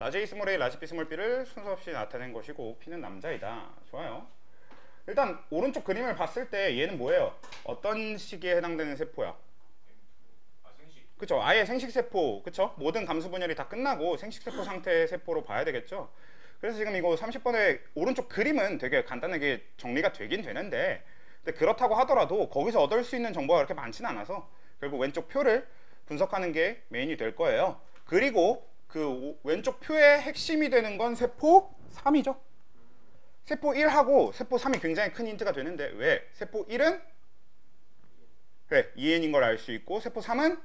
라지 A 스몰 A, 라지 B 스몰 B를 순서 없이 나타낸 것이고 P는 남자이다. 좋아요. 일단 오른쪽 그림을 봤을 때 얘는 뭐예요? 어떤 시기에 해당되는 세포야? 그쵸? 아예 생식세포, 그쵸? 모든 감수 분열이 다 끝나고 생식세포 상태의 세포로 봐야 되겠죠? 그래서 지금 이거 30번의 오른쪽 그림은 되게 간단하게 정리가 되긴 되는데, 근데 그렇다고 하더라도 거기서 얻을 수 있는 정보가 그렇게 많지는 않아서 결국 왼쪽 표를 분석하는 게 메인이 될 거예요. 그리고 그 왼쪽 표의 핵심이 되는 건 세포 3이죠. 세포 1하고 세포 3이 굉장히 큰 힌트가 되는데, 왜? 세포 1은 그래, EN인 걸 알 수 있고, 세포 3은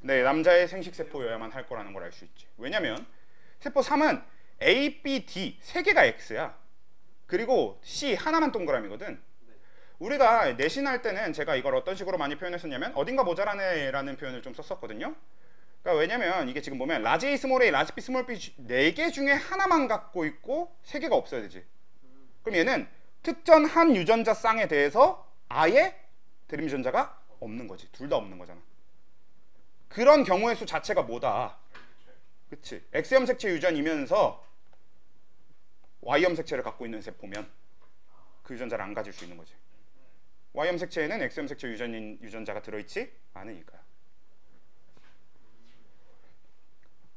네, 남자의 생식세포여야만 할 거라는 걸 알 수 있지. 왜냐면 세포 3은 A, B, D 세 개가 X야. 그리고 C 하나만 동그라미거든. 우리가 내신할 때는 제가 이걸 어떤 식으로 많이 표현했었냐면 어딘가 모자라네 라는 표현을 좀 썼었거든요. 그러니까 왜냐면 이게 지금 보면 라지 A 스몰 A, 라지 B 스몰 B 4개 중에 하나만 갖고 있고 3개가 없어야 되지. 그럼 얘는 특정 한 유전자 쌍에 대해서 아예 대립 유전자가 없는 거지. 둘 다 없는 거잖아. 그런 경우의 수 자체가 뭐다? 그치? X염 색채 유전이면서 Y염 색채를 갖고 있는 세포면 그 유전자를 안 가질 수 있는 거지. Y염 색채에는 X염 색채 유전인 유전자가 들어있지 않으니까요.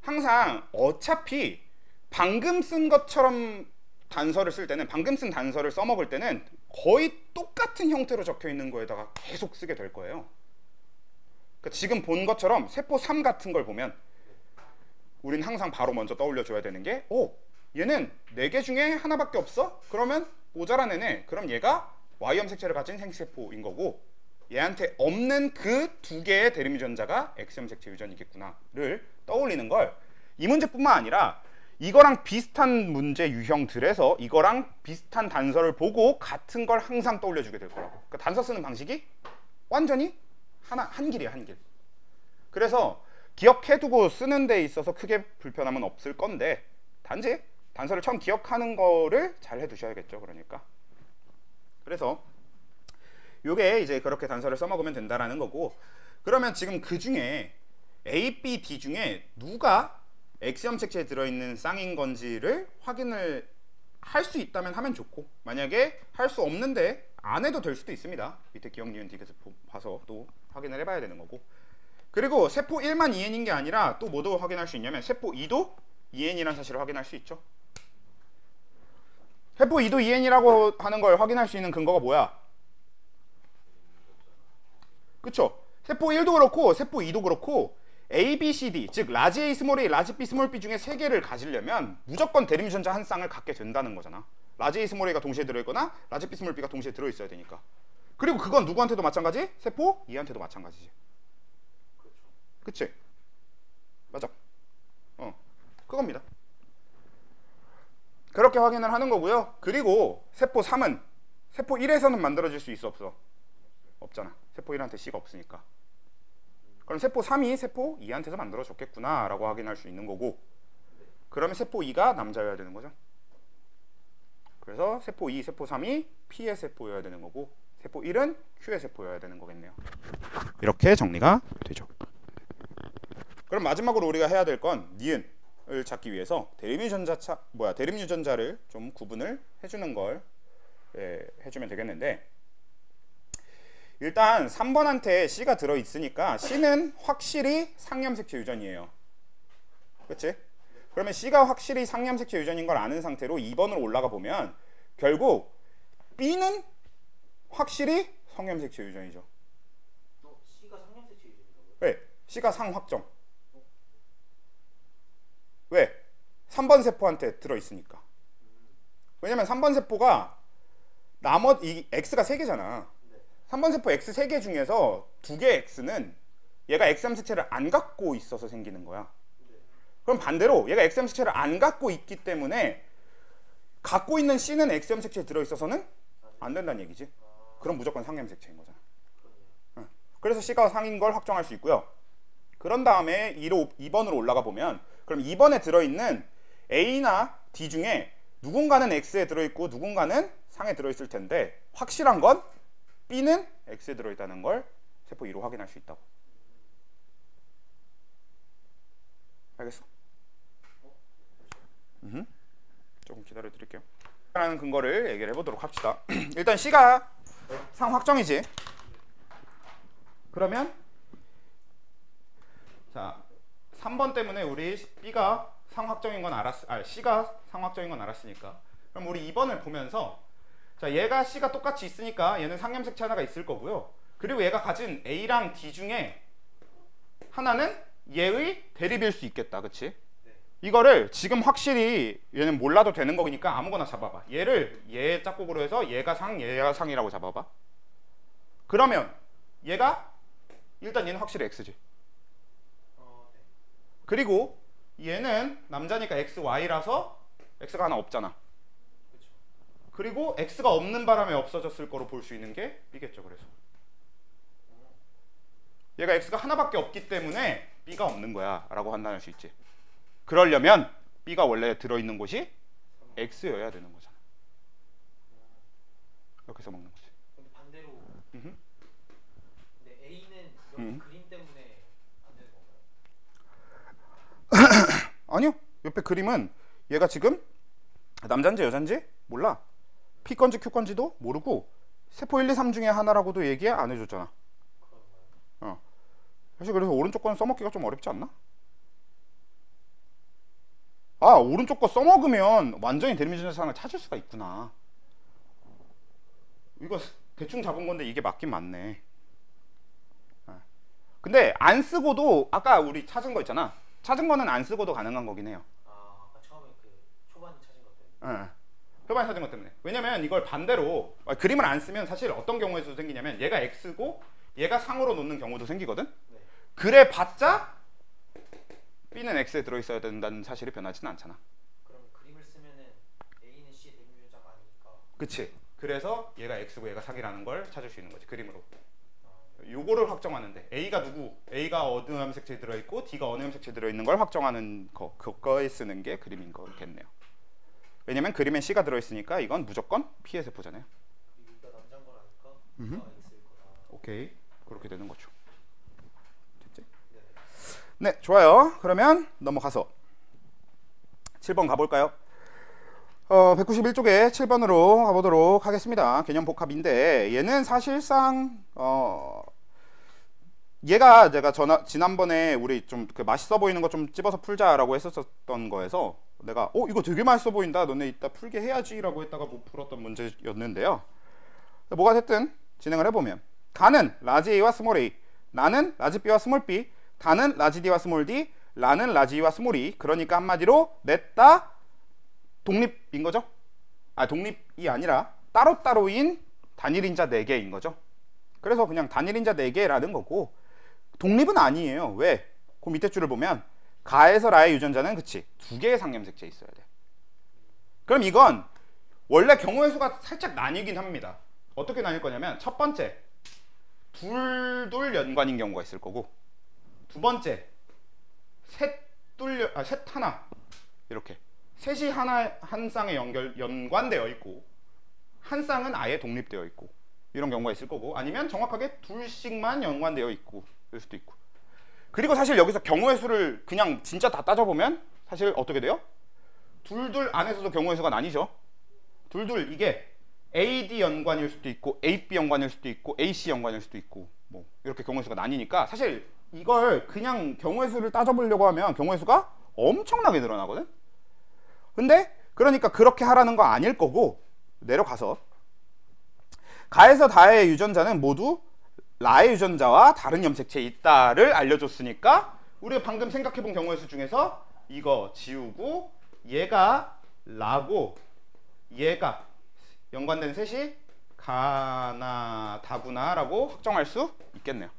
항상 어차피 방금 쓴 것처럼 단서를 쓸 때는, 방금 쓴 단서를 써먹을 때는 거의 똑같은 형태로 적혀 있는 거에다가 계속 쓰게 될 거예요. 그러니까 지금 본 것처럼 세포 3 같은 걸 보면 우린 항상 바로 먼저 떠올려줘야 되는 게, 오, 얘는 4개 중에 하나밖에 없어? 그러면 모자란 애네. 그럼 얘가 Y염 색채를 가진 생식세포인 거고, 얘한테 없는 그 2개의 대립 유전자가 X염 색채 유전이겠구나를 떠올리는 걸, 이 문제뿐만 아니라 이거랑 비슷한 문제 유형들에서 이거랑 비슷한 단서를 보고 같은 걸 항상 떠올려주게 될 거라고. 그러니까 단서 쓰는 방식이 완전히 한 길이야, 한 길. 그래서 기억해두고 쓰는 데 있어서 크게 불편함은 없을 건데, 단지 단서를 처음 기억하는 거를 잘 해두셔야겠죠. 그러니까. 그래서 요게 이제 그렇게 단서를 써먹으면 된다라는 거고, 그러면 지금 그 중에 A, B, D 중에 누가 X염 색채에 들어있는 쌍인 건지를 확인을 할 수 있다면 하면 좋고, 만약에 할 수 없는데 안 해도 될 수도 있습니다. 밑에 기억, 니은, 디귿을 봐서 또 확인을 해봐야 되는 거고, 그리고 세포 1만 EN인 게 아니라 또 뭐도 확인할 수 있냐면 세포 2도 EN이라는 사실을 확인할 수 있죠. 세포 2도 EN이라고 하는 걸 확인할 수 있는 근거가 뭐야? 그쵸? 세포 1도 그렇고 세포 2도 그렇고 A, B, C, D, 즉 라지 A 스몰 A, 라지 B 스몰 B 중에 3개를 가지려면 무조건 대립 유전자 한 쌍을 갖게 된다는 거잖아. 라지 A 스몰 A가 동시에 들어있거나 라지 B 스몰 B가 동시에 들어있어야 되니까. 그리고 그건 누구한테도 마찬가지? 세포 2한테도 마찬가지지. 그치? 맞아. 그겁니다. 그렇게 확인을 하는 거고요. 그리고 세포 3은 세포 1에서는 만들어질 수 있어, 없어? 없잖아. 세포 1한테 C가 없으니까. 그럼 세포 3이 세포 2한테서 만들어졌겠구나 라고 확인할 수 있는 거고, 그러면 세포 2가 남자여야 되는 거죠. 그래서 세포 2, 세포 3이 P의 세포여야 되는 거고, 세포 1은 Q의 세포여야 되는 거겠네요. 이렇게 정리가 되죠. 그럼 마지막으로 우리가 해야 될 건 니은을 찾기 위해서 대립 유전자를 좀 구분을 해주는 걸 해주면 되겠는데, 일단 3번한테 C가 들어있으니까 C는 확실히 상염색채 유전이에요. 그치? 그러면 C가 확실히 상염색채 유전인 걸 아는 상태로 2번으로 올라가 보면 결국 B는 확실히 성염색채 유전이죠. C가 상염색채 유전이라고요? 왜? C가 상확정. 왜? 3번 세포한테 들어있으니까. 왜냐면 3번 세포가 이 X가 3개잖아. 3번 세포 X 3개 중에서 2개 X는 얘가 X염 색채를 안 갖고 있어서 생기는 거야. 그럼 반대로 얘가 X염 색채를 안 갖고 있기 때문에 갖고 있는 C는 X염 색채에 들어있어서는 안 된다는 얘기지. 그럼 무조건 상염 색채인 거잖아. 그래서 C가 상인 걸 확정할 수 있고요. 그런 다음에 2번으로 올라가 보면, 그럼 2번에 들어있는 A나 D 중에 누군가는 X에 들어있고 누군가는 상에 들어있을 텐데, 확실한 건 B는 X에 들어있다는 걸 세포 2로 확인할 수 있다고. 알겠어? 조금 기다려 드릴게요. 라는 근거를 얘기를 해보도록 합시다. 일단 C가 상확정이지. 그러면 자 3번 때문에 우리 B가 상확정인 건 C가 상확정인 건 알았으니까, 그럼 우리 2번을 보면서 자 얘가 C가 똑같이 있으니까 얘는 상염색체 하나가 있을 거고요. 그리고 얘가 가진 A랑 D 중에 하나는 얘의 대립일 수 있겠다. 그치? 이거를 지금 확실히 얘는 몰라도 되는 거니까 아무거나 잡아봐. 얘를 얘 짝꿍으로 해서 얘가 상이라고 잡아봐. 그러면 얘가 일단 얘는 확실히 X지. 그리고 얘는 남자니까 XY라서 X가 하나 없잖아. 그리고 X가 없는 바람에 없어졌을 거로 볼 수 있는 게 B겠죠. 그래서 얘가 X가 하나밖에 없기 때문에 B가 없는 거야 라고 판단할 수 있지. 그러려면 B가 원래 들어있는 곳이 X여야 되는 거잖아. 이렇게 해서 먹는 거지. 근데 반대로 근데 A는 여기 그림 때문에 안 되는 건가요? 아니요. 옆에 그림은 얘가 지금 남잔지 여잔지 몰라. P 건지 Q 건지도 모르고 세포 1, 2, 3 중에 하나라고도 얘기 안 해줬잖아. 사실 그래서 오른쪽 건 써먹기가 좀 어렵지 않나? 아, 오른쪽 거 써먹으면 완전히 대립유전자상을 찾을 수가 있구나. 이거 대충 잡은 건데 이게 맞긴 맞네. 근데 안 쓰고도 아까 우리 찾은 거 있잖아. 찾은 거는 안 쓰고도 가능한 거긴 해요. 아까 처음에 그 초반에 찾은 것 때문에. 초반에 찾은 것 때문에. 왜냐면 이걸 반대로 그림을 안 쓰면 사실 어떤 경우에서 생기냐면 얘가 X고 얘가 상으로 놓는 경우도 생기거든. 네. 그래 봤자 B는 X에 들어있어야 된다는 사실이 변하지는 않잖아. 그럼 그림을 쓰면은 A는 C의 대립유전자가 아니니까. 그치. 그래서 얘가 X고 얘가 상이라는 걸 찾을 수 있는 거지. 그림으로. 요거를 확정하는데 A가 누구? A가 어느 염색체에 들어있고 D가 어느 염색체에 들어있는 걸 확정하는 거, 그거에 쓰는 게 그림인 거겠네요. 왜냐면 그림엔 C가 들어있으니까 이건 무조건 P의 세포잖아요. 그리고 이가 남자인 걸 아니까 X일 거다. 오케이. 그렇게 되는 거죠. 됐지? 네, 좋아요. 그러면 넘어가서 7번 가볼까요? 191쪽에 7번으로 가보도록 하겠습니다. 개념 복합인데 얘는 사실상 얘가 제가 지난번에 우리 좀 그 맛있어 보이는 거 좀 집어서 풀자라고 했었던 거에서 내가 이거 되게 맛있어 보인다, 너네 이따 풀게 해야지 라고 했다가 못 풀었던 문제였는데요. 뭐가 됐든 진행을 해보면 가는 라지 A와 스몰 a, 나는 라지 B와 스몰 b, 다는 라지 D와 스몰 d, 라는 라지 E와 스몰 e. 그러니까 한마디로 냈다 독립인 거죠? 독립이 아니라 따로따로인 단일인자 4개인 거죠. 그래서 그냥 단일인자 4개라는 거고 독립은 아니에요. 왜? 그 밑에 줄을 보면 가에서 라의 유전자는 그치 2개의 상염색체 있어야 돼. 그럼 이건 원래 경우의 수가 살짝 나뉘긴 합니다. 어떻게 나뉠 거냐면 첫 번째 둘 연관인 경우가 있을 거고, 두 번째 셋 하나, 이렇게 셋이 한 쌍에 연관되어 있고 한 쌍은 아예 독립되어 있고 이런 경우가 있을 거고, 아니면 정확하게 둘씩만 연관되어 있고 이럴 수도 있고. 그리고 사실 여기서 경우의 수를 그냥 진짜 다 따져보면 사실 어떻게 돼요? 둘 안에서도 경우의 수가 나뉘죠. 둘 이게 AD 연관일 수도 있고 AB 연관일 수도 있고 AC 연관일 수도 있고 뭐 이렇게 경우의 수가 나뉘니까 사실 이걸 그냥 경우의 수를 따져보려고 하면 경우의 수가 엄청나게 늘어나거든. 근데 그러니까 그렇게 하라는 거 아닐 거고, 내려가서 가에서 다의 유전자는 모두 라의 유전자와 다른 염색체에 있다를 알려줬으니까 우리가 방금 생각해본 경우의 수 중에서 이거 지우고 얘가 라고 얘가 연관된 셋이 가나 다구나 라고 확정할 수 있겠네요.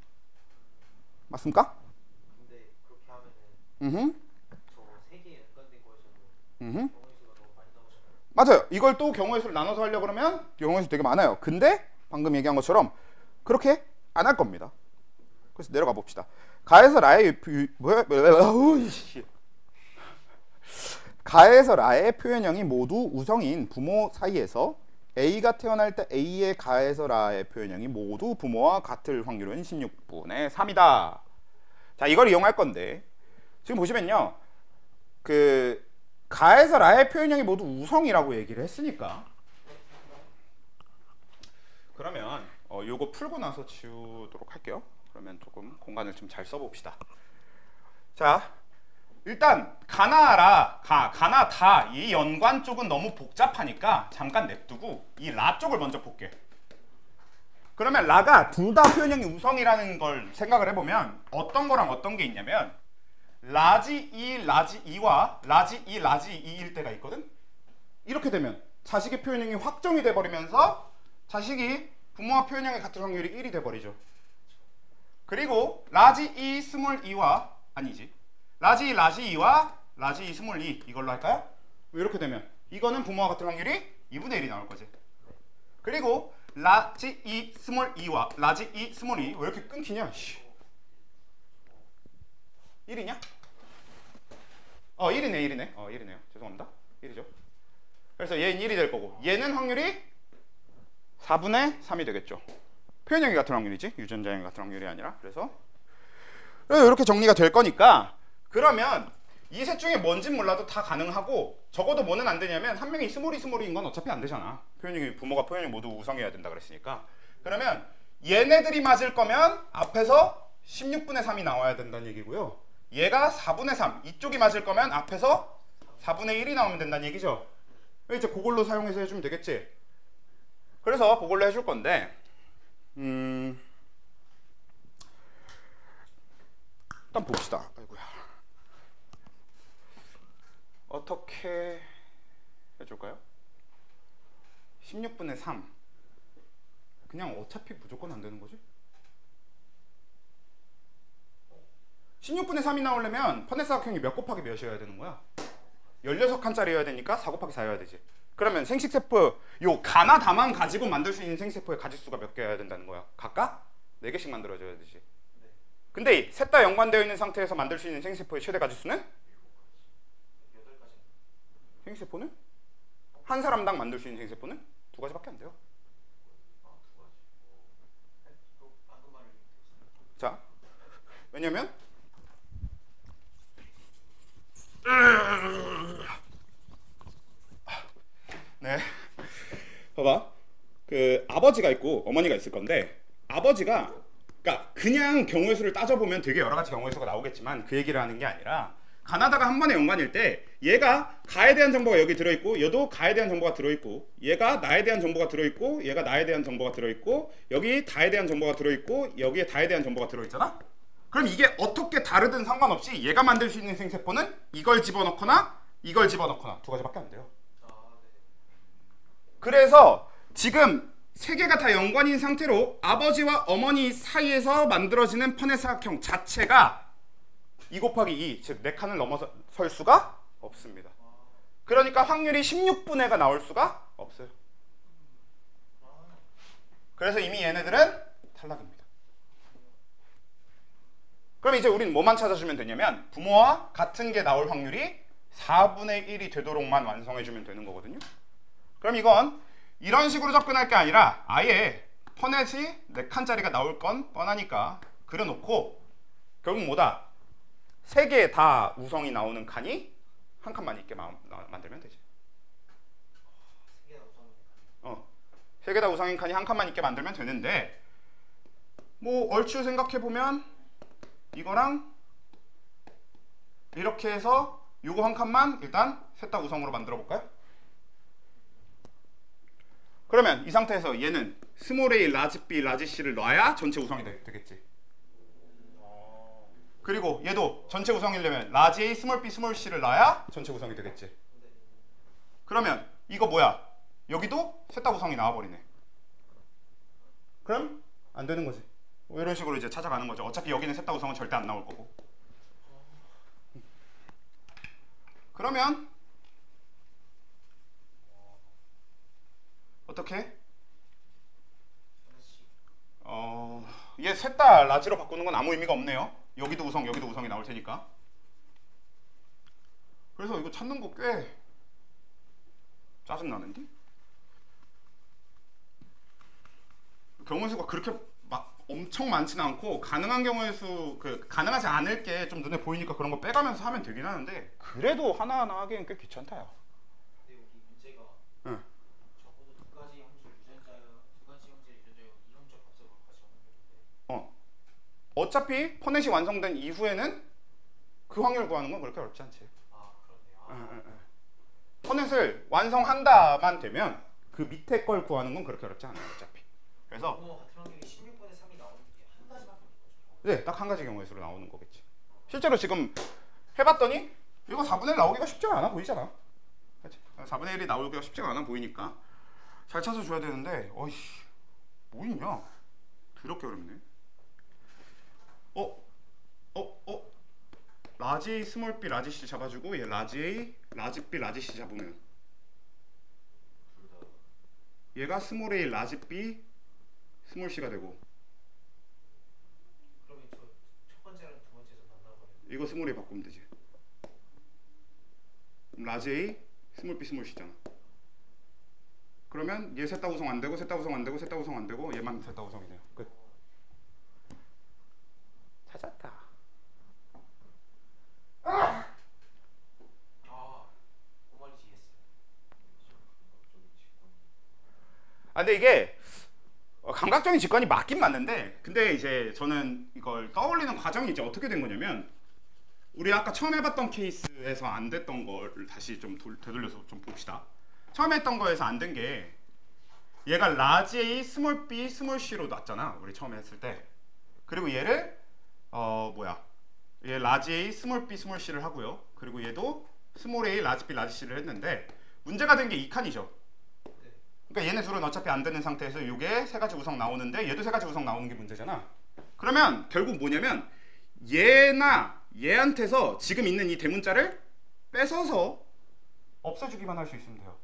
맞습니까? 근데 그렇게 하면은 저 3개 연관된 거에서도 경우의 수가 너무 많이 나오잖아요. 맞아요. 이걸 또 경우의 수를 나눠서 하려고 그러면 경우의 수 되게 많아요. 근데 방금 얘기한 것처럼 그렇게 안 할 겁니다. 그래서 내려가 봅시다. 가에서 라의 가에서 라의 표현형이 모두 우성인 부모 사이에서 A가 태어날 때 A의 가에서 라의 표현형이 모두 부모와 같을 확률은 16분의 3이다. 자, 이걸 이용할 건데 지금 보시면요, 그 가에서 라의 표현형이 모두 우성이라고 얘기를 했으니까 그러면 요거 풀고 나서 지우도록 할게요. 그러면 조금 공간을 좀 잘 써봅시다. 자, 일단 가나 다 이 연관 쪽은 너무 복잡하니까 잠깐 냅두고 이 라 쪽을 먼저 볼게. 그러면 라가 둘 다 표현형이 우성이라는 걸 생각을 해보면 어떤 거랑 어떤 게 있냐면 라지 2, 라지 2와 라지 2, 라지 2일 때가 있거든. 이렇게 되면 자식의 표현형이 확정이 돼버리면서 자식이 부모와 표현형의 같은 확률이 1이 돼버리죠. 그리고 라지 2 스몰 2와 아니지 라지 2 라지 2와 라지 2 스몰 2 이걸로 할까요? 이렇게 되면 이거는 부모와 같은 확률이 2분의 1이 나올 거지. 그리고 라지 2 스몰 2와 라지 2 스몰 2 왜 이렇게 끊기냐? 1이냐? 1이네. 1이네요. 죄송합니다. 1이죠. 그래서 얘는 1이 될 거고 얘는 확률이 4분의 3이 되겠죠. 표현형이 같은 확률이지 유전자형이 같은 확률이 아니라. 그래서 이렇게 정리가 될 거니까 그러면 이 셋 중에 뭔진 몰라도 다 가능하고 적어도 뭐는 안 되냐면 한 명이 스몰인 건 어차피 안 되잖아. 표현형이 부모가 표현형 모두 우성해야 된다 그랬으니까. 그러면 얘네들이 맞을 거면 앞에서 16분의 3이 나와야 된다는 얘기고요. 얘가 4분의 3 이쪽이 맞을 거면 앞에서 4분의 1이 나오면 된다는 얘기죠. 이제 그걸로 사용해서 해주면 되겠지. 그래서 그걸로 해줄 건데 일단 봅시다. 아이고야. 어떻게 해줄까요? 16분의 3 그냥 어차피 무조건 안 되는 거지? 16분의 3이 나오려면 퍼넷사각형이 몇 곱하기 몇이어야 되는 거야? 16칸짜리여야 되니까 4 곱하기 4여야 되지. 그러면 생식세포 요 가나 다만 가지고 만들 수 있는 생식세포의 가지수가 몇 개여야 된다는 거야? 각각 4개씩 만들어줘야 되지. 근데 셋 다 연관되어 있는 상태에서 만들 수 있는 생식세포의 최대 가지수는? 생식세포는? 한 사람당 만들 수 있는 생식세포는 2가지밖에 안 돼요. 자, 왜냐면 네, 봐봐. 그 아버지가 있고 어머니가 있을 건데 아버지가 그러니까 그냥 경우의 수를 따져보면 되게 여러 가지 경우의 수가 나오겠지만 그 얘기를 하는 게 아니라 가나다가 한 번에 연관일 때 얘가 가에 대한 정보가 여기 들어있고 얘도 가에 대한 정보가 들어있고 얘가 나에 대한 정보가 들어있고 얘가 나에 대한 정보가 들어있고 여기 다에 대한 정보가 들어있고 여기에 다에 대한 정보가 들어있잖아. 그럼 이게 어떻게 다르든 상관없이 얘가 만들 수 있는 생세포는 이걸 집어넣거나 이걸 집어넣거나 2가지밖에 안 돼요. 그래서 지금 세 개가 다 연관인 상태로 아버지와 어머니 사이에서 만들어지는 퍼넷사각형 자체가 2 곱하기 2, 즉 4칸을 넘어설 수가 없습니다. 그러니까 확률이 16분의 가 나올 수가 없어요. 그래서 이미 얘네들은 탈락입니다. 그럼 이제 우린 뭐만 찾아주면 되냐면 부모와 같은 게 나올 확률이 4분의 1이 되도록만 완성해주면 되는 거거든요. 그럼 이건 이런 식으로 접근할 게 아니라 아예 퍼넷이 4칸짜리가 나올 건 뻔하니까 그려놓고 결국 뭐다? 3개 다 우성이 나오는 칸이 한 칸만 있게 만들면 되지. 3개 다 우성인 칸이 한 칸만 있게 만들면 되는데 뭐 얼추 생각해보면 이거랑 이렇게 해서 요거 한 칸만 일단 셋 다 우성으로 만들어 볼까요? 그러면 이 상태에서 얘는 스몰 a, 라지 b, 라지 c를 놔야 전체 우성이 되겠지. 그리고 얘도 전체 우성이려면 라지 a, 스몰 b, 스몰 c를 놔야 전체 우성이 되겠지. 그러면 이거 뭐야? 여기도 셋 다 우성이 나와버리네. 그럼 안 되는 거지. 뭐 이런 식으로 이제 찾아가는 거죠. 어차피 여기는 셋 다 우성은 절대 안 나올 거고. 그러면 어떻게? 얘 셋 다 라지로 바꾸는 건 아무 의미가 없네요. 여기도 우성, 여기도 우성이 나올 테니까. 그래서 이거 찾는 거 꽤 짜증나는데? 경우의 수가 그렇게 막 엄청 많지는 않고 가능한 경우의 수 가능하지 않을 게 좀 눈에 보이니까 그런 거 빼가면서 하면 되긴 하는데 그래도 하나하나 하기엔 꽤 귀찮다요. 근데 여기 문제가 응. 적어도 두 가지 형질 유전자요 이론적 합성을 같이 적용했는데 어차피 포넷이 완성된 이후에는 그 확률 구하는 건 그렇게 어렵지 않지. 그렇네요. 포넷을 완성한다만 되면 그 밑에 걸 구하는 건 그렇게 어렵지 않아요. 어차피. 그래서 같은 환경이 16분의 3이 나오는 게 한 가지밖에 없는 거죠. 네, 딱 한 가지 경우의 수로 나오는 거겠지. 실제로 지금 해봤더니 이거 4분의 1 나오기가 쉽지가 않아 보이잖아. 그치? 4분의 1이 나오기가 쉽지가 않아 보이니까 잘 찾아줘야 되는데 어이씨 뭐 있냐? 더럽게 어렵네. 라지 A, 스몰 B, 라지 C 잡아주고 얘 라지 A, 라지 B, 라지 C 잡으면 얘가 스몰 A, 라지 B, 스몰 C가 되고 그러면 저 첫 번째랑 두 번째에서 만나버리는 이거 스몰 A 바꾸면 되지. 그럼 라지 A, 스몰 B, 스몰 C잖아. 그러면 얘 셋 다 구성 안 되고 셋 다 구성 안 되고 셋 다 구성 안 되고 얘만 셋 다 구성이 돼요. 끝. 찾았다. 그 말이지 이해했어요. 근데 이게 감각적인 직관이 맞긴 맞는데 근데 이제 저는 이걸 떠올리는 과정이 이제 어떻게 된 거냐면 우리 아까 처음 해봤던 케이스에서 안 됐던 걸 다시 좀 되돌려서 좀 봅시다. 처음에 했던 거에서 안 된 게 얘가 라지 A, 스몰 B, 스몰 C로 놨잖아. 우리 처음에 했을 때. 그리고 얘를 얘 라지 A, 스몰 B, 스몰 C를 하고요. 그리고 얘도 스몰 A, 라지 B, 라지 C를 했는데 문제가 된 게 이 칸이죠. 그러니까 얘네 둘은 어차피 안 되는 상태에서 이게 세 가지 구성 나오는데 얘도 세 가지 구성 나오는 게 문제잖아. 그러면 결국 뭐냐면 얘나 얘한테서 지금 있는 이 대문자를 뺏어서 없애주기만 할 수 있으면 돼요.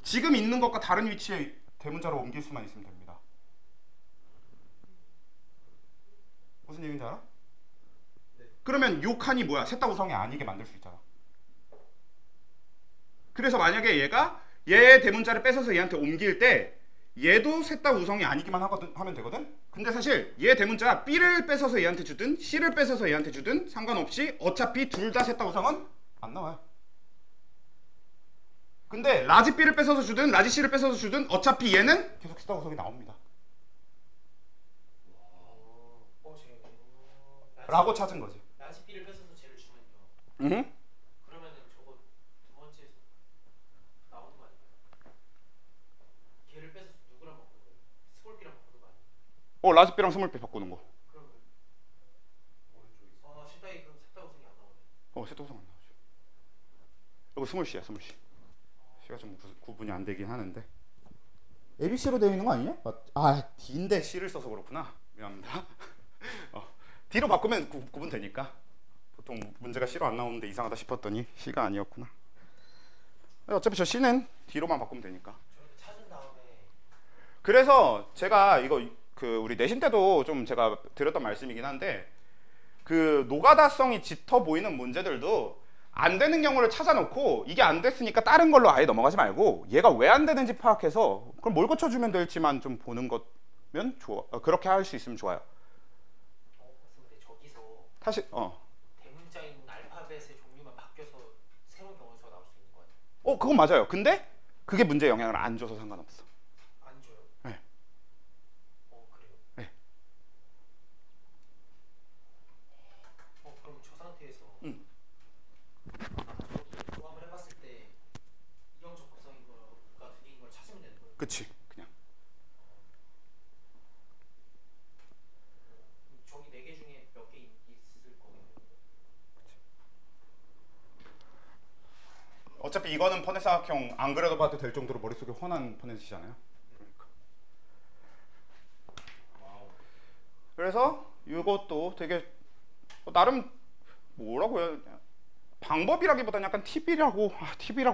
지금 있는 것과 다른 위치에 대문자로 옮길 수만 있으면 됩니다. 무슨 얘기인지 알아? 네. 그러면 요 칸이 뭐야? 셋 다 구성이 아니게 만들 수 있잖아. 그래서 만약에 얘가 얘 대문자를 뺏어서 얘한테 옮길 때 얘도 셋 다 우성이 아니기만 하면 되거든? 근데 사실 얘 대문자 B를 뺏어서 얘한테 주든 C를 뺏어서 얘한테 주든 상관없이 어차피 둘 다 셋 다 우성은 안 나와요. 근데 라지 B를 뺏어서 주든 라지 C를 뺏어서 주든 어차피 얘는 계속 셋 다 우성이 나옵니다. 라고 찾은 거지. 라지 B를 뺏어서 쟤를 주면요. 그러면은 저거 두 번째에서 나오는 거 아닌가요? 걔를 뺏어서 누구랑 바꾸는 거예요? 스몰 B랑 바꾸는 거 아니에요? 라지 B랑 스몰 B 바꾸는 거. 그러면 오른쪽에서 셋다이 그럼 셋다 우승이 안 나오네. 셋 다 우성 안 나오죠. 이거 스몰 C야, 스몰 C. C가 좀 구분이 안 되긴 하는데. ABC로 되어 있는 거 아니냐? D인데 C를 써서 그렇구나. 미안합니다. D로 바꾸면 구분 되니까. 보통 문제가 C로 안 나오는데 이상하다 싶었더니 C가 아니었구나. 어차피 저 C는 D로만 바꾸면 되니까. 저렇게 찾은 다음에 그래서 제가 이거 우리 내신 때도 좀 제가 드렸던 말씀이긴 한데 그 노가다성이 짙어 보이는 문제들도 안 되는 경우를 찾아놓고 이게 안 됐으니까 다른 걸로 아예 넘어가지 말고 얘가 왜 안 되는지 파악해서 그럼 뭘 고쳐주면 될지만 좀 보는 거면 좋아. 그렇게 할 수 있으면 좋아요. 근데 저기서 사실 대문자인 알파벳의 종류만 바뀌어서 새로운 경우수가 나올 수 있는 거 아니에요? 그건 맞아요. 근데 그게 문제에 영향을 안 줘서 상관없어. 안 줘요? 네. 그래요? 네. 그럼 저 상태에서 저기 조합을 해봤을 때 이형적 합성인 거가 두 개인 걸 찾으면 되는 거예요? 그치. 그냥 저기 네 개 중에 몇 개 있을 거겠네요. 어차피 이거는 퍼넷 사각형 안 그려도 봐도 될 정도로 머릿속에 훤한 퍼넷이잖아요. 그러니까. 그래서 이것도 되게 나름 뭐라고 해야 되냐, 방법이라기보다는 약간 팁이라고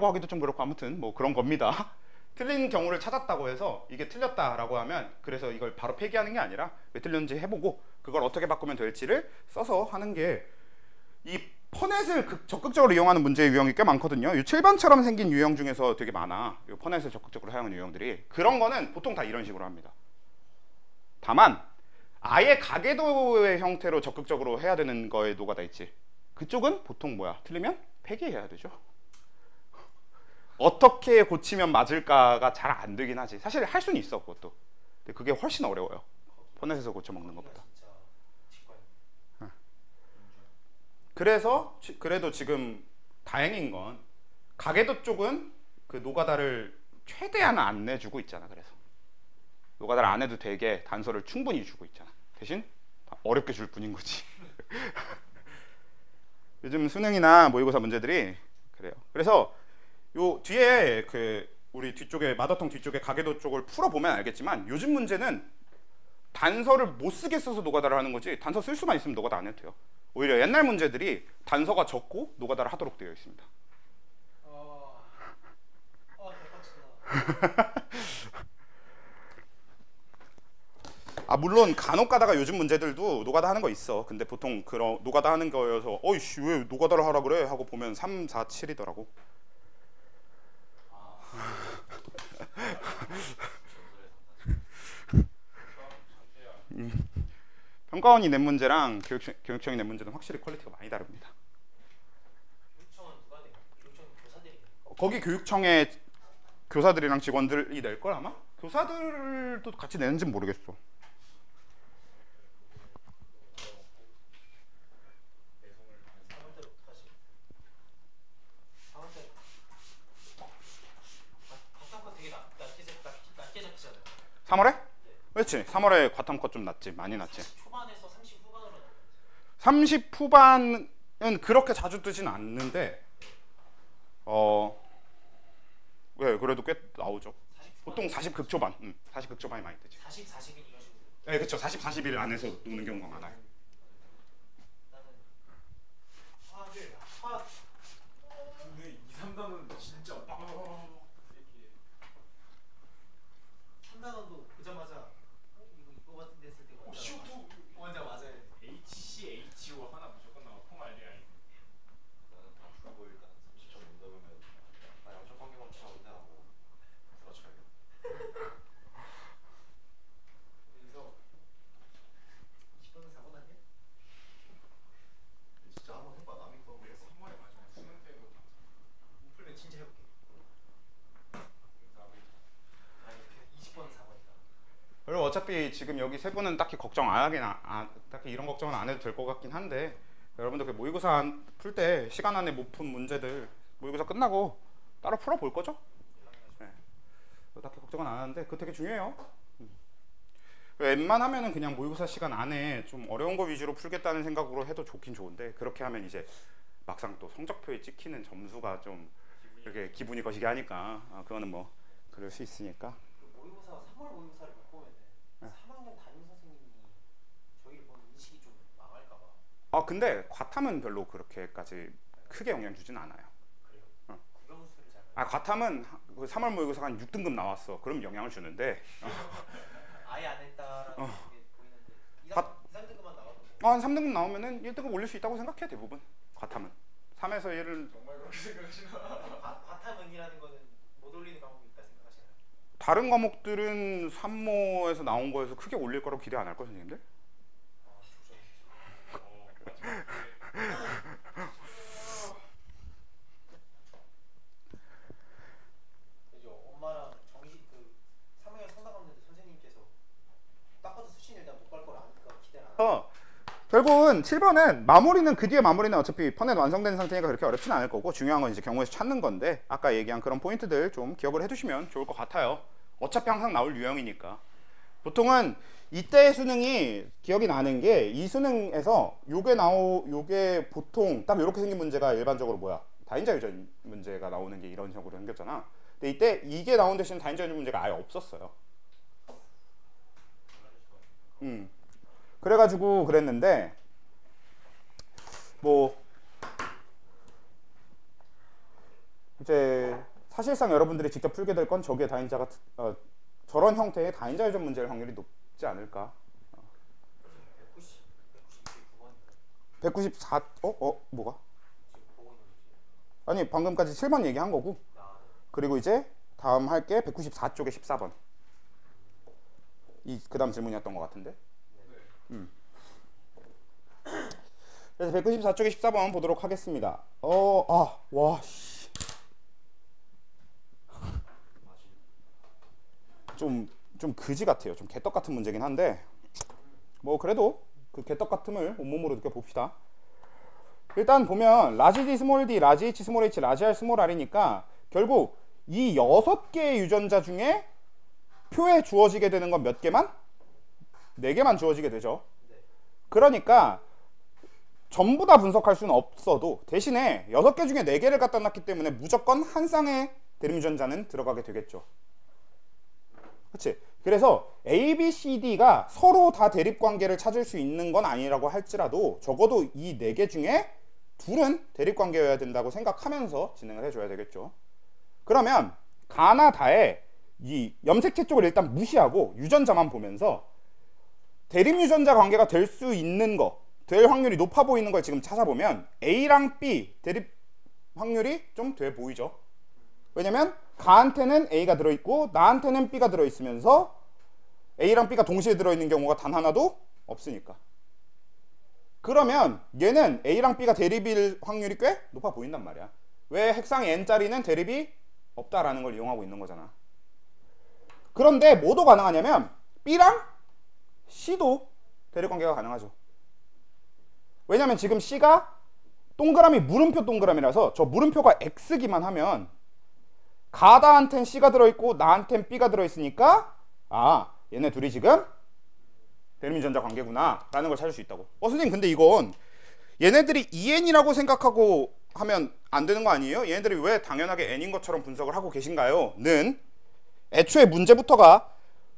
하기도 좀 그렇고 아무튼 뭐 그런 겁니다. 틀린 경우를 찾았다고 해서 이게 틀렸다라고 하면 그래서 이걸 바로 폐기하는 게 아니라 왜 틀렸는지 해보고 그걸 어떻게 바꾸면 될지를 써서 하는 게 이 퍼넷을 적극적으로 이용하는 문제의 유형이 꽤 많거든요. 이 7번처럼 생긴 유형 중에서 되게 많아. 이 퍼넷을 적극적으로 사용하는 유형들이. 그런 거는 보통 다 이런 식으로 합니다. 다만 아예 가계도의 형태로 적극적으로 해야 되는 거에 노가다 있지. 그쪽은 보통 뭐야? 틀리면 폐기해야 되죠. 어떻게 고치면 맞을까가 잘 안 되긴 하지. 사실 할 수는 있어 그것도. 근데 그게 훨씬 어려워요. 포넷에서 고쳐 먹는 것보다. 그래서 그래도 지금 다행인 건 가계도 쪽은 그 노가다를 최대한 안 내주고 있잖아. 그래서 노가다를 안 해도 되게 단서를 충분히 주고 있잖아. 대신 어렵게 줄 뿐인 거지. 요즘 수능이나 모의고사 문제들이 그래요. 그래서 요 뒤에 그 우리 뒤쪽에 마더텅 뒤쪽에 가계도 쪽을 풀어보면 알겠지만 요즘 문제는 단서를 못 쓰게 써서 노가다를 하는 거지 단서 쓸 수만 있으면 노가다 안 해도 돼요. 오히려 옛날 문제들이 단서가 적고 노가다를 하도록 되어 있습니다. 아 물론 간혹 가다가 요즘 문제들도 노가다 하는 거 있어. 근데 보통 그런 노가다 하는 거여서 어이씨 왜 노가다를 하라 그래 하고 보면 3, 4, 7이더라고. 평가원이 낸 문제랑 교육청이 낸 문제는 확실히 퀄리티가 많이 다릅니다. 교육청은 누가 내요? 교육청은 교사들이 내요? 거기 교육청에 교사들이랑 직원들이 낼 걸 아마? 교사들도 같이 내는지는 모르겠어. 과탐컷 되게 낮게 잡히잖아요. 3월에? 그렇지. 3월에 과탐컷 좀 낮지. 많이 낮지. 30 초반에서 30 후반으로 나오는 30 후반은 그렇게 자주 뜨진 않는데 왜 그래도 꽤 나오죠. 보통 40 극초반. 40 극초반이 많이 뜨지. 40, 41 이런 식으로. 네, 그렇죠. 40, 41 안에서 노는 경우가 많아요. 나는 근데 2, 3단은 진짜 이렇게 3단원도 보자마자 이거 같은 데 쓸 때가 CO2 원자 맞아야 돼. HCHO 하나 무조건 나와. 폼알데하인. 나는 다 풀고 일단 30점 못 넘으면 나 양쪽 관계만 차는데 하고 들어쳐야겠다. 그래서 20번은 사고 났냐? 진짜 한번 해봐. 남이 거 왜 3월에 마지막 수능 때도 못 풀면 진짜 해볼게. 아니 20번은 4번이다. 그리고 어차피 지금 여기 세 분은 딱히 걱정 안 하긴 딱히 이런 걱정은 안 해도 될 것 같긴 한데 여러분들 그 모의고사 풀 때 시간 안에 못 푼 문제들 모의고사 끝나고 따로 풀어볼 거죠? 네. 딱히 걱정은 안 하는데 그거 되게 중요해요. 웬만하면은 그냥 모의고사 시간 안에 좀 어려운 거 위주로 풀겠다는 생각으로 해도 좋긴 좋은데 그렇게 하면 이제 막상 또 성적표에 찍히는 점수가 좀 이렇게 기분이 거시기 하니까 그거는 뭐 그럴 수 있으니까. 모의고사 3월 모의고사를 못 보면은 3학년 담임 선생님이 저희를 보는 인식이 좀 망할까봐. 근데 과탐은 별로 그렇게까지 크게 영향 주진 않아요. 그래요? 국영수를 잘. 과탐은 그 3월 모의고사가 한 6등급 나왔어. 그럼 영향을 주는데 아예 안 했다라는 게 보이는데 2, 과- 3등급만 나와도 뭐. 한 3등급 나오면은 1등급 올릴 수 있다고 생각해 대부분. 과탐은 3에서 1을 정말 그렇게 생각하시나? 과탐은이라는 거는 못 올리는 과목이 있다 생각하시나요? 다른 과목들은 3모에서 나온 거에서 크게 올릴 거라고 기대 안 할 거예요, 선생님들? 그죠. 엄마랑 정식 그 3학년 상담 갔는데 선생님께서 딱 봐도 수신을 일단 못 갈 걸 아니까 기대를 안 하고. 결국은 7번은 마무리는 그 뒤에 마무리는 어차피 퍼넷 완성된 상태니까 그렇게 어렵진 않을 거고 중요한 건 이제 경우에서 찾는 건데 아까 얘기한 그런 포인트들 좀 기억을 해두시면 좋을 것 같아요. 어차피 항상 나올 유형이니까. 보통은 이때 수능이 기억이 나는 게 이 수능에서 요게 보통 딱 이렇게 생긴 문제가 일반적으로 뭐야? 다인자유전 문제가 나오는 게 이런 식으로 생겼잖아. 근데 이때 이게 나온 대신 다인자유전 문제가 아예 없었어요. 그래가지고 그랬는데 뭐 이제 사실상 여러분들이 직접 풀게 될 건 저게 다인자가 저런 형태의 다인자유전 문제일 확률이 높지 않을까. 194 뭐가? 아니 방금까지 7번 얘기한 거고 그리고 이제 다음 할 게 194쪽에 14번 그 다음 질문이었던 것 같은데. 그래서 194쪽에 14번 보도록 하겠습니다. 와, 씨. 좀 그지 같아요. 좀 개떡 같은 문제긴 한데, 뭐 그래도 그 개떡 같음을 온몸으로 느껴봅시다. 일단 보면 라지 D 스몰 D, 라지 H 스몰 H, 라지 R 스몰 R이니까 결국 이 6개의 유전자 중에 표에 주어지게 되는 건 몇 개만? 4개만 주어지게 되죠. 그러니까 전부 다 분석할 수는 없어도 대신에 6개 중에 4개를 갖다 놨기 때문에 무조건 한 쌍의 대립 유전자는 들어가게 되겠죠. 그렇지? 그래서 A, B, C, D가 서로 다 대립 관계를 찾을 수 있는 건 아니라고 할지라도 적어도 이 4개 중에 둘은 대립 관계여야 된다고 생각하면서 진행을 해줘야 되겠죠. 그러면 가나 다의 이 염색체 쪽을 일단 무시하고 유전자만 보면서 대립 유전자 관계가 될 수 있는 거, 될 확률이 높아 보이는 걸 지금 찾아보면 A랑 B 대립 확률이 좀 돼 보이죠. 왜냐면 가한테는 A가 들어있고 나한테는 B가 들어있으면서 A랑 B가 동시에 들어있는 경우가 단 하나도 없으니까. 그러면 얘는 A랑 B가 대립일 확률이 꽤 높아 보인단 말이야. 왜 핵상 N짜리는 대립이 없다라는 걸 이용하고 있는 거잖아. 그런데 뭐도 가능하냐면 B랑 C도 대립 관계가 가능하죠. 왜냐면 지금 C가 동그라미 물음표 동그라미라서 저 물음표가 X기만 하면 가다한텐 C가 들어있고 나한텐 B가 들어있으니까 얘네 둘이 지금 대립 유전자 관계구나 라는 걸 찾을 수 있다고. 선생님 근데 이건 얘네들이 EN이라고 생각하고 하면 안 되는 거 아니에요? 얘네들이 왜 당연하게 N인 것처럼 분석을 하고 계신가요? 는 애초에 문제부터가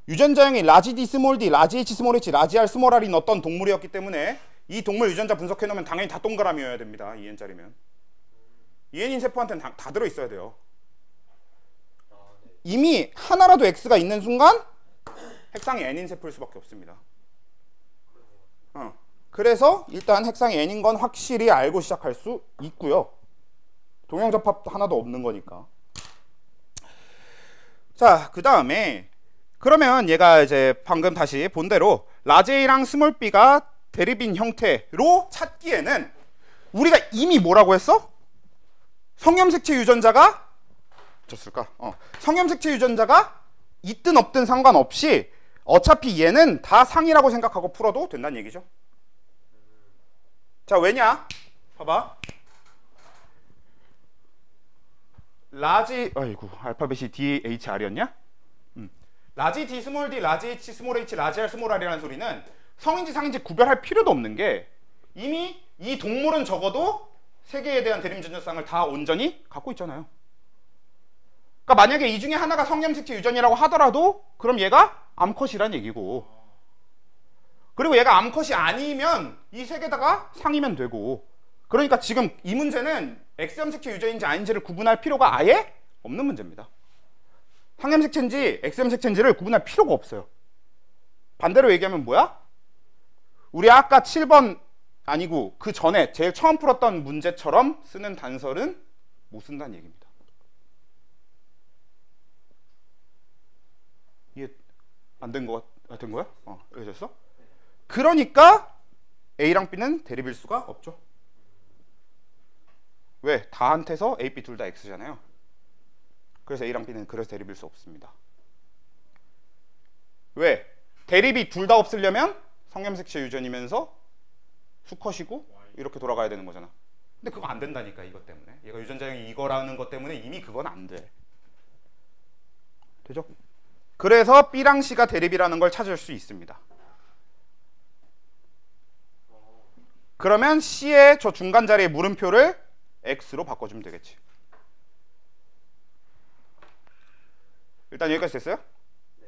유전자형이 라지 D 스몰 D, 라지 H 스몰 H, 라지 R 스몰 R인 어떤 동물이었기 때문에 이 동물 유전자 분석해 놓으면 당연히 다 동그라미여야 됩니다. EN짜리면. EN인 세포한테는 다 들어있어야 돼요. 이미 하나라도 X가 있는 순간 핵상이 N인 세포일 수밖에 없습니다. 그래서 일단 핵상이 N인 건 확실히 알고 시작할 수 있고요. 동형접합 하나도 없는 거니까. 자, 그 다음에 그러면 얘가 이제 방금 다시 본 대로 라지 A랑 스몰 B가 대립인 형태로 찾기에는 우리가 이미 뭐라고 했어? 성염색체 유전자가 성염색체 유전자가 있든 없든 상관없이 어차피 얘는 다 상이라고 생각하고 풀어도 된다는 얘기죠. 자, 왜냐? 봐봐. 알파벳이 D, H, R이었냐? 라지 D 스몰 D, 라지 H 스몰 H, 라지 R 스몰 R이라는 소리는 성인지 상인지 구별할 필요도 없는 게 이미 이 동물은 적어도 세 개에 대한 대립 유전자쌍을 다 온전히 갖고 있잖아요. 그러니까 만약에 이 중에 하나가 성염색체 유전이라고 하더라도 그럼 얘가 암컷이란 얘기고, 그리고 얘가 암컷이 아니면 이 세 개다가 상이면 되고, 그러니까 지금 이 문제는 X염색체 유전인지 아닌지를 구분할 필요가 아예 없는 문제입니다. 상염색체인지 X염색체인지를 구분할 필요가 없어요. 반대로 얘기하면 뭐야? 우리 아까 7번 아니고 그 전에 제일 처음 풀었던 문제처럼 쓰는 단설은 못 쓴다는 얘기입니다. 이해 안 된 거야? 이해됐어? 그러니까 A랑 B는 대립일 수가 없죠. 왜? 다한테서 A, B 둘 다 X잖아요. 그래서 A랑 B는 그래서 대립일 수 없습니다. 왜? 대립이 둘 다 없으려면 성염색체 유전이면서 수컷이고 이렇게 돌아가야 되는 거잖아. 근데 그거 안 된다니까, 이것 때문에. 얘가 유전자형이 이거라는 것 때문에 이미 그건 안 돼. 되죠? 그래서 B랑 C가 대립이라는 걸 찾을 수 있습니다. 그러면 C의 저 중간 자리의 물음표를 X로 바꿔주면 되겠지. 일단 여기까지 됐어요? 네.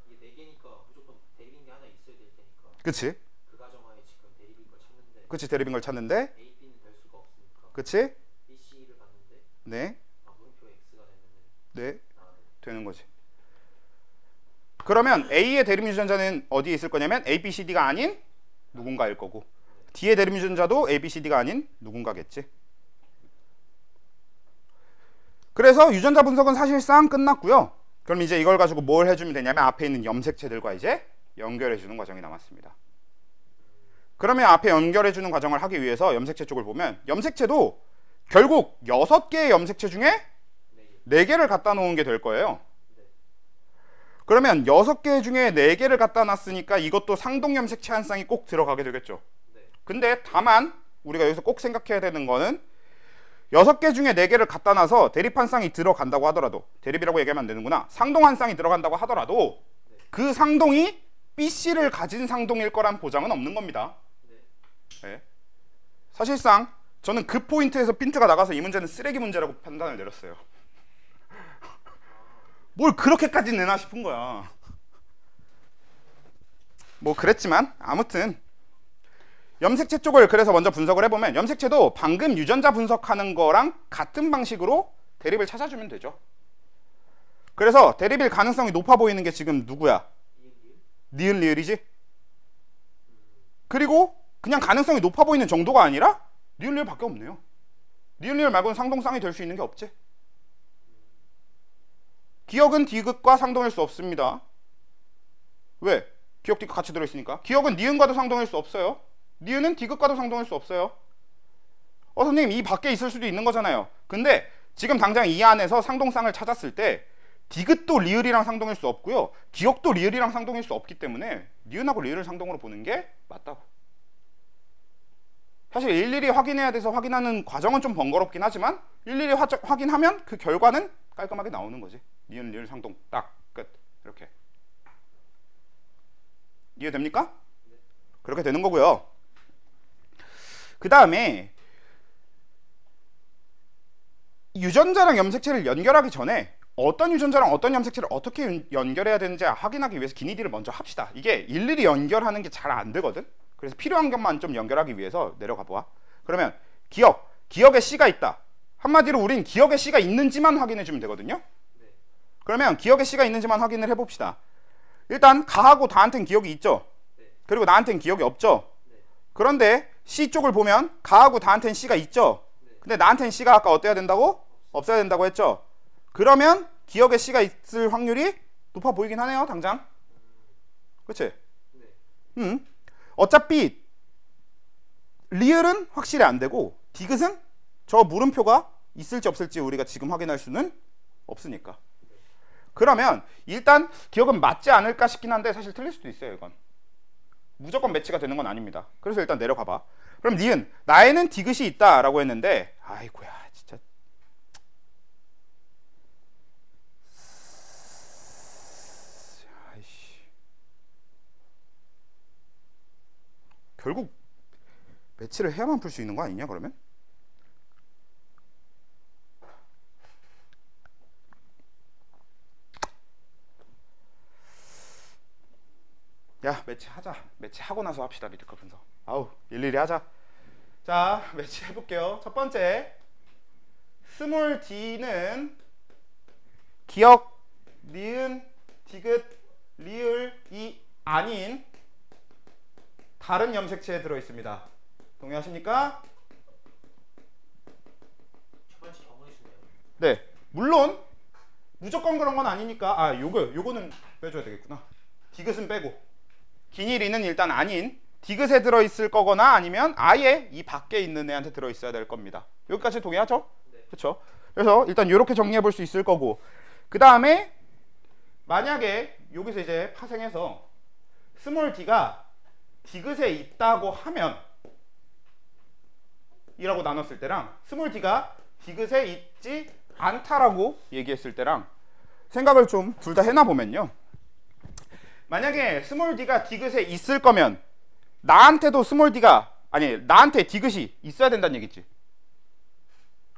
이게 4개니까 무조건 대립인 게 하나 있어야 될 테니까. 그치? 그 가정하에 지금 대립인 걸 찾는데. 그치, 대립인 걸 찾는데. A, B는 될 수가 없으니까. 그치? B, C를 봤는데. 네. 물음표 X가 됐는데. 네. 되는 거지. 그러면 A의 대립 유전자는 어디에 있을 거냐면 A, B, C, D가 아닌 누군가일 거고, D의 대립 유전자도 A, B, C, D가 아닌 누군가겠지. 그래서 유전자 분석은 사실상 끝났고요. 그럼 이제 이걸 가지고 뭘 해주면 되냐면 앞에 있는 염색체들과 이제 연결해주는 과정이 남았습니다. 그러면 앞에 연결해주는 과정을 하기 위해서 염색체 쪽을 보면 염색체도 결국 6개의 염색체 중에 4개를 갖다 놓은 게 될 거예요. 그러면 6개 중에 4개를 갖다 놨으니까 이것도 상동 염색체 한 쌍이 꼭 들어가게 되겠죠. 근데 다만 우리가 여기서 꼭 생각해야 되는 거는 6개 중에 4개를 갖다 놔서 대립 한 쌍이 들어간다고 하더라도, 대립이라고 얘기하면 안 되는구나, 상동 한 쌍이 들어간다고 하더라도 그 상동이 BC를 가진 상동일 거란 보장은 없는 겁니다. 네. 사실상 저는 그 포인트에서 핀트가 나가서 이 문제는 쓰레기 문제라고 판단을 내렸어요. 뭘 그렇게까지 내나 싶은 거야. 뭐 그랬지만 아무튼 염색체 쪽을 그래서 먼저 분석을 해보면 염색체도 방금 유전자 분석하는 거랑 같은 방식으로 대립을 찾아주면 되죠. 그래서 대립일 가능성이 높아 보이는 게 지금 누구야? 니은 리을이지? 그리고 그냥 가능성이 높아 보이는 정도가 아니라 니은 리을 밖에 없네요. 니은 리을 말고는 상동쌍이 될 수 있는 게 없지. 기억은 디귿과 상동일 수 없습니다. 왜? 기억 디귿 같이 들어있으니까. 기억은 니은과도 상동일 수 없어요. 니은은 디귿과도 상동일 수 없어요. 선생님 이 밖에 있을 수도 있는 거잖아요. 근데 지금 당장 이 안에서 상동쌍을 찾았을 때 디귿도 리을이랑 상동일 수 없고요, 기억도 리을이랑 상동일 수 없기 때문에 니은하고 리을을 상동으로 보는 게 맞다고. 사실 일일이 확인해야 돼서 확인하는 과정은 좀 번거롭긴 하지만 일일이 확인하면 그 결과는 깔끔하게 나오는 거지. 니은 리을 상동 딱 끝. 이렇게 이해됩니까? 그렇게 되는 거고요. 그 다음에 유전자랑 염색체를 연결하기 전에 어떤 유전자랑 어떤 염색체를 어떻게 연결해야 되는지 확인하기 위해서 기니디를 먼저 합시다. 이게 일일이 연결하는 게 잘 안 되거든. 그래서 필요한 것만 좀 연결하기 위해서 내려가 봐. 그러면 기억에 C가 있다. 한마디로 우린 기억에 C가 있는지만 확인해 주면 되거든요. 그러면 기억에 C가 있는지만 확인을 해봅시다. 일단 가하고 다한테는 기억이 있죠. 그리고 나한테는 기억이 없죠. 그런데 C 쪽을 보면 가하고 다한테는 C가 있죠. 근데 나한테는 C가 아까 어때야 된다고? 없어야 된다고 했죠. 그러면 기억에 C가 있을 확률이 높아 보이긴 하네요, 당장. 그치? 어차피 리을은 확실히 안 되고 디귿은 저 물음표가 있을지 없을지 우리가 지금 확인할 수는 없으니까. 그러면 일단 기억은 맞지 않을까 싶긴 한데 사실 틀릴 수도 있어요. 이건 무조건 매치가 되는 건 아닙니다. 그래서 일단 내려가 봐. 그럼 니은 나에는 디귿이 있다 라고 했는데 아이고야 진짜 결국 매치를 해야만 풀 수 있는 거 아니냐 그러면? 야 매치 하자. 매치 하고 나서 합시다. 미드컵 분석. 아우 일일이 하자. 자 매치 해볼게요. 첫 번째 스몰 d는 기억, 니은, 디귿, 리을이 아닌 다른 염색체에 들어있습니다. 동의하십니까? 첫 번째 경우이시네요. 네, 물론 무조건 그런 건 아니니까 요거는 빼줘야 되겠구나. 디귿은 빼고 기니리는 일단 아닌 디귿에 들어있을 거거나 아니면 아예 이 밖에 있는 애한테 들어있어야 될 겁니다. 여기까지 동의하죠? 네. 그렇죠? 그래서 일단 이렇게 정리해 볼 수 있을 거고, 그 다음에 만약에 여기서 이제 파생해서 스몰 d가 디귿에 있다고 하면 이라고 나눴을 때랑 스몰 d가 디귿에 있지 않다라고 얘기했을 때랑 생각을 좀 둘 다 해놔 보면요, 만약에 스몰 d가 디귿에 있을 거면 나한테도 스몰 d가 나한테 디귿이 있어야 된다는 얘기지.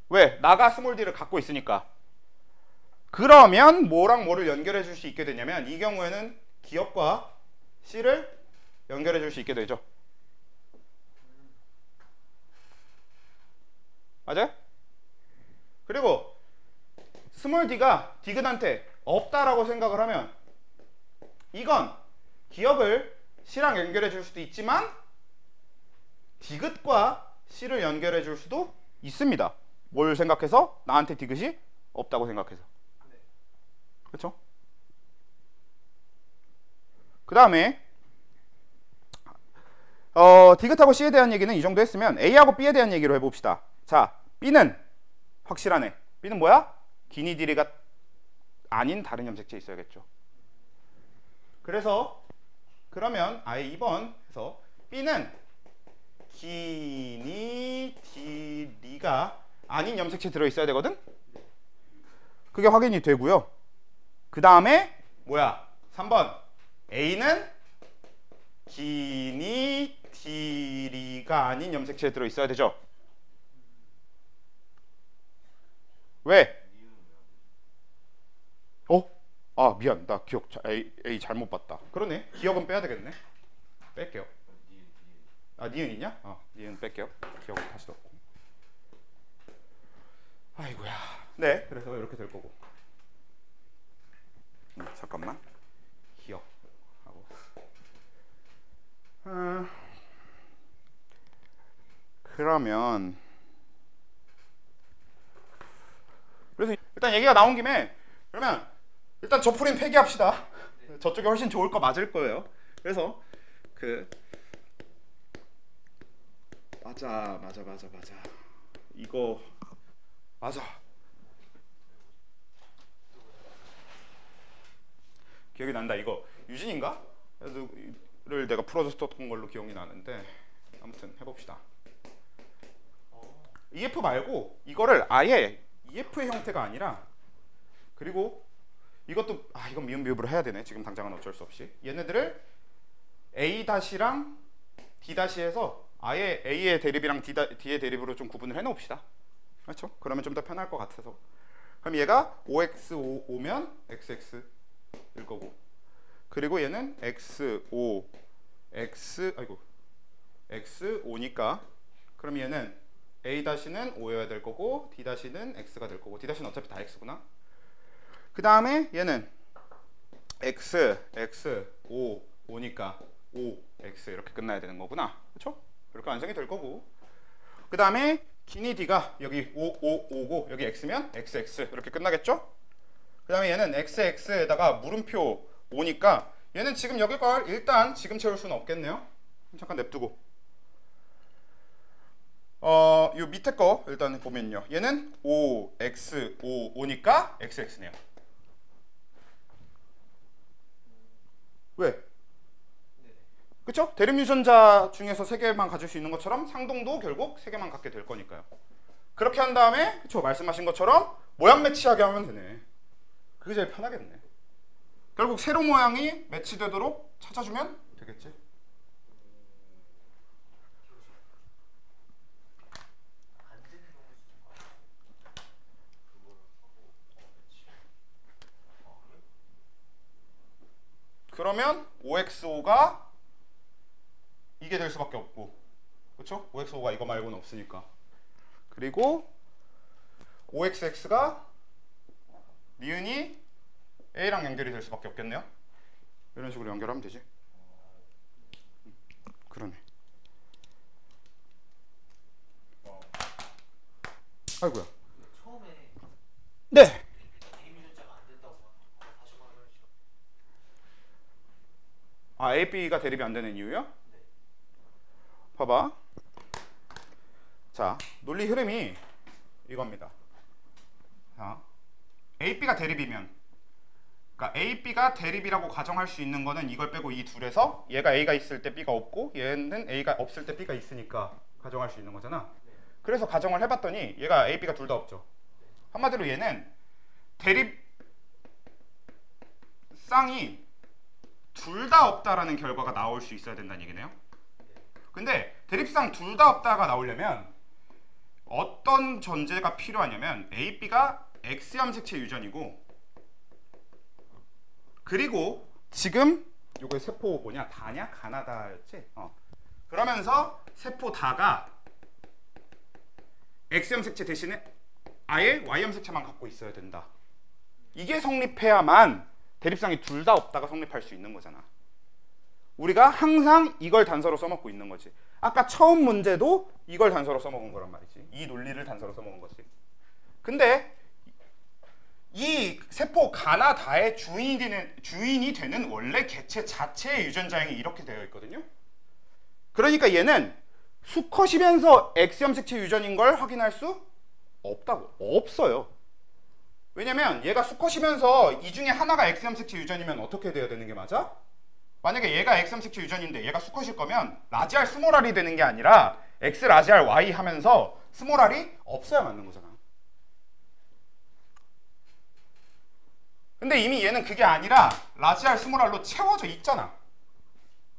왜? 나가 스몰 d를 갖고 있으니까. 그러면 뭐랑 뭐를 연결해 줄 수 있게 되냐면 이 경우에는 기억과 C를 연결해 줄 수 있게 되죠. 맞아요? 그리고 스몰 d가 디귿한테 없다라고 생각을 하면 이건 기억을 C랑 연결해 줄 수도 있지만 디귿과 C를 연결해 줄 수도 있습니다. 뭘 생각해서? 나한테 디귿이 없다고 생각해서. 그렇죠? 그 다음에 디귿하고 C에 대한 얘기는 이 정도 했으면 A하고 B에 대한 얘기로 해봅시다. 자, B는 확실하네. B는 뭐야? 기니 디리가 아닌 다른 염색체 있어야겠죠. 그래서 그러면 아예 2번 해서 B는 기니 디리가 아닌 염색체 들어있어야 되거든? 그게 확인이 되고요. 그 다음에 뭐야? 3번 A는 기니 디리가 아닌 염색체에 들어있어야 되죠. 왜? 아 미안, 나 기억 A 잘못 봤다. 그러네, 기억은 빼야 되겠네. 뺄게요. 아 니은이냐? 니은 뺄게요. 기억은 다시 넣고. 아이고야. 네, 그래서 이렇게 될 거고. 잠깐만. 기억하고. 그러면 그래서 일단 얘기가 나온 김에 그러면 일단 저 풀이는 폐기합시다. 저쪽이 훨씬 좋을 거 맞을 거예요. 그래서 맞아 이거 맞아. 기억이 난다. 이거 유진인가? 를 내가 풀어줬던 걸로 기억이 나는데 아무튼 해봅시다. EF 말고 이거를 아예 EF의 형태가 아니라, 그리고 이것도 이건 미음 비읍으로 해야 되네. 지금 당장은 어쩔 수 없이 얘네들을 A-랑 D-해서 아예 A의 대립이랑 D의 대립으로 좀 구분을 해놓읍시다. 그렇죠? 그러면 좀 더 편할 것 같아서. 그럼 얘가 5x5면 xx일 거고, 그리고 얘는 x5 x5니까 그럼 얘는 A-는 5여야 될 거고 D-는 x가 될 거고, D-는 어차피 다 x구나. 그 다음에 얘는 x 5니까 5x 이렇게 끝나야 되는 거구나. 그렇죠? 이렇게 완성이 될 거고, 그 다음에 기니 D가 여기 5고 여기 x면 xx 이렇게 끝나겠죠? 그 다음에 얘는 xx에다가 물음표 5니까 얘는 지금 여기 걸 일단 지금 채울 수는 없겠네요. 잠깐 냅두고 요 밑에 거 일단 보면요, 얘는 5x5니까 xx네요. 왜? 그쵸? 대립 유전자 중에서 3개만 가질 수 있는 것처럼 상동도 결국 3개만 갖게 될 거니까요. 그렇게 한 다음에 그쵸? 말씀하신 것처럼 모양 매치하게 하면 되네. 그게 제일 편하겠네. 결국 세로 모양이 매치되도록 찾아주면 되겠지. 그러면 5x5가 이게 될 수밖에 없고, 그렇죠? 5x5가 이거 말고는 없으니까. 그리고 5xx가 니은이 A랑 연결이 될 수밖에 없겠네요. 이런 식으로 연결하면 되지. 그러네. 아이고야. 처음에 네. 대립 유전자가 안 된다고 다시 말해주시죠. A, B가 대립이 안 되는 이유요? 네. 봐봐. 자, 논리 흐름이 이겁니다. 자, A, B가 대립이면, 그러니까 A, B가 대립이라고 가정할 수 있는 거는 이걸 빼고 이 둘에서 얘가 A가 있을 때 B가 없고 얘는 A가 없을 때 B가 있으니까 가정할 수 있는 거잖아. 그래서 가정을 해봤더니 얘가 A, B가 둘 다 없죠. 한마디로 얘는 대립쌍이 둘 다 없다라는 결과가 나올 수 있어야 된다는 얘기네요. 근데 대립상 둘 다 없다가 나오려면 어떤 전제가 필요하냐면 A, B가 X 염색체 유전이고, 그리고 지금 요거 세포 뭐냐? 다냐? 가나다였지? 그러면서 세포 다가 X 염색체 대신에 아예 Y 염색체만 갖고 있어야 된다. 이게 성립해야만 대립상이 둘 다 없다가 성립할 수 있는 거잖아. 우리가 항상 이걸 단서로 써먹고 있는 거지. 아까 처음 문제도 이걸 단서로 써먹은 거란 말이지. 이 논리를 단서로 써먹은 거지. 근데 이 세포 가나 다의 주인이 되는 원래 개체 자체의 유전자형이 이렇게 되어 있거든요. 그러니까 얘는 수컷이면서 X염색체 유전인 걸 확인할 수 없어요. 왜냐면 얘가 수컷이면서 이 중에 하나가 X염색체 유전이면 어떻게 돼야 되는 게 맞아? 만약에 얘가 X염색체 유전인데 얘가 수컷일 거면 라지 R 스몰 R이 되는 게 아니라 X 라지 R Y 하면서 스몰 R이 없어야 맞는 거잖아. 근데 이미 얘는 그게 아니라 라지 R 스몰 R로 채워져 있잖아.